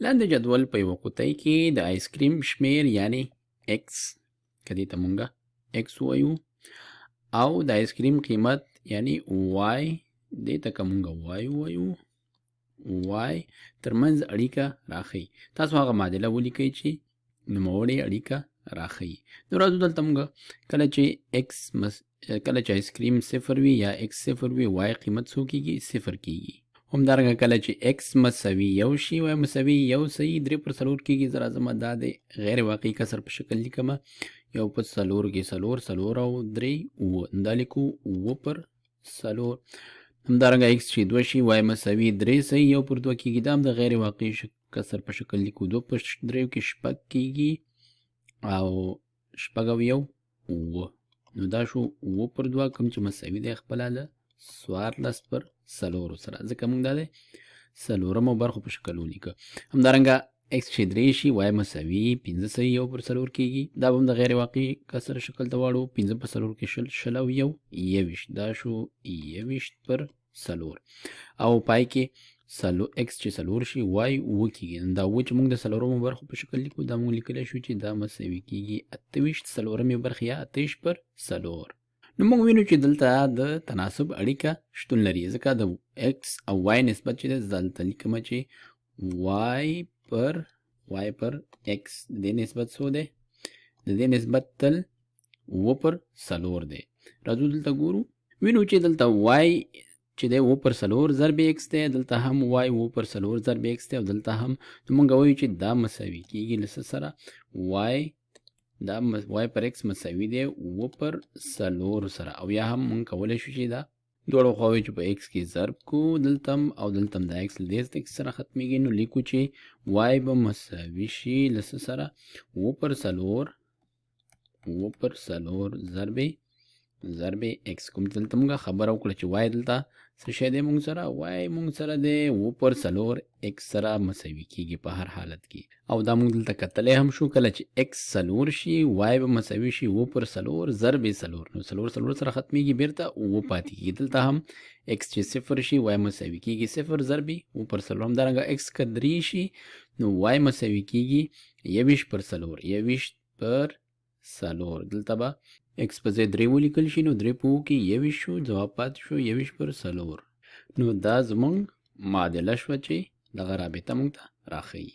لاندې جدول په یوه قطۍ کې د آیسکریم شمیر یعنی x که دې ته مونږه x وایو او د آیسکریم قیمت یعنی y دې ته که مونږه y وایو y ترمنځ اړیکه راښيي. تاسو هغه معادله ولیکئ چې نوموړې اړیکه راښيي. نو راځو دلته مونږه کله چې آیسکریم صفر وي یا x صفر وي y قیمت څو کیږي؟ صفر کیږي. همدارنګه کله چې x مساوي یو شي y مساوي یو صحیح 3/4 کیږي. زه راځم دا د غیر واقعي کسر په شکل لیکمه. 1/4 کې 4 او 3 اووه دا لیکو 2/4. همدارنګه x چې 2 شي y مساوي 3 صحیح 1/2 کیږي. دا هم د غیر واقعي کسر په شکل لیکو. 2/3 کې 6 کیږي او 6 او 1 اووه. نو دا شو 2/2 کوم چې مساوي دی خپله له 14/4 سره، ځکه موږ دا د څلورمو برخو په شکل ولیکه. همدارنګه x چې 3 شي y مساوي 5 صحیح 1/4 کیږي. دا به هم د غیر واقعي کسر شکل ته واړو. 5/4 کې 20 او 1 21 دا شو 21/4 او پای کې x چې 4 شي y 9 کیږي. دا 9 چې موږ د څلورمو برخو په شکل لیکو دا موږ لیکلی شو چې دا مساوي کیږي 28 څلورمې برخې یا 28/4. نو موږ وینو چې دلته د تناسب اړیکه شتون لري، ځکه د x او y نسبت چې دی دلته لیکمه چې y پر x د دې نسبت څو دی؟ د دې نسبت تل 2/4 دی. راځو دلته ګورو، وینو چې دلته y چې دی 2/4 ضرب x دی، دلته هم y 2/4 ضرب x دی او دلته هم. نو موږ وایو چې دا مساوي کیږي له څه سره؟ y پر x مساوي دی 2/4 سره. او یا هم مونږ کولی شو چې دا دواړو خواوې چې په x کې ضرب کو دلته او دلته دا x له دې x سره ختمیږي. نو لیکو چې y به مساوي شي له څه سره؟ 2/4 ضرب x. کوم دلته مونږ خبره وکړه چې y دلته څه شی دی مونږ سره؟ y مونږ سره دی 2/4 x سره مساوي کیږي په هر حالت کې. او دا مونږ دلته کتلی هم شو کله چې x 4 شي y به مساوي شي 2/4 ضرب 4. نو 4 سره ختمیږي بیرته 2 پاتې کیږي. دلته هم x چې 0 شي y مساوي کیږي 0 ضرب 2/4. همدارنګه x که 3 شي نو y مساوي کیږي 21/4. دلته به x په ځای 3 ولیکل شي نو 3 په 2 کې 21 شو، ځواب پاتې شو 21/4. نو دا زموږ معادله شوه چې دغه رابطه موږ ته راښيي.